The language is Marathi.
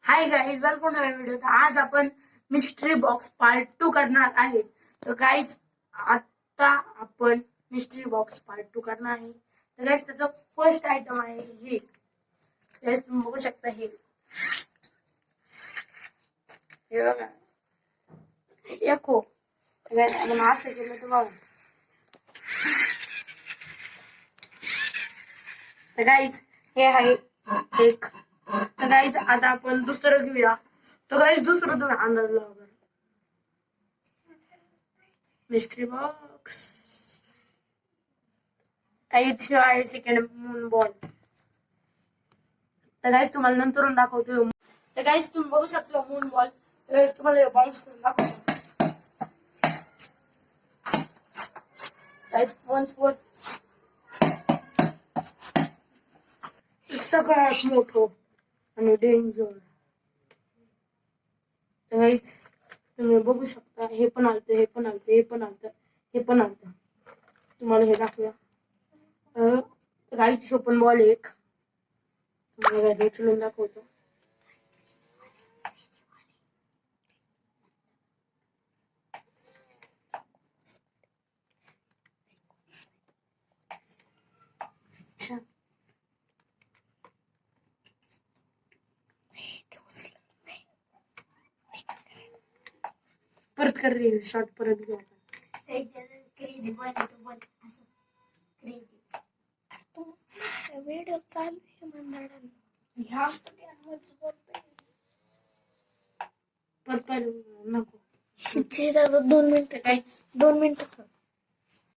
High guys, welcome to my video. तर आज आपण मिस्ट्री बॉक्स पार्ट 2 करणार आहे. तर गाईज आता आपण मिस्ट्री बॉक्स पार्ट 2 करणार आहे. तर गाईज त्याचा फर्स्ट आयटम आहे हे. गाईज तुम्ही बघू शकता हे बघा एको. तर गाईज आपण असं केलं तर बघा. तर गाईज हे आहे एक. तर गाईज आता आपण दुसरं घेऊया. तर गाईज दुसरं तुम्ही अंदाज लावा. मिस्ट्री बॉक्स गाईज आहे सेकंड मून बॉल. तर गाईज तुम्हाला नंतरून दाखवतो. तर गाईज तुम्ही बघू शकता मून बॉल. तर तुम्हाला बाउन्स करून दाखवतो. गाईज वन स्पोर्ट सगळ्यात मोठं आणि डेंजर. तर गाईज तुम्ही बघू शकता हे पण आलतं, हे पण आलतं, हे पण आलतं, हे पण आलतं. तुम्हाला हे दाखवूया. गाईज पण बॉल एक तुम्हाला हे उचलून दाखवतो. परत कर रे शॉट परत घ्या. क्रेझी बॉल तो बॉल असं क्रेझी. अरे तू व्हिडिओ चालू आहे मंदाडा ह्या परत नको दादा 2 मिनिटं काय 2 मिनिटं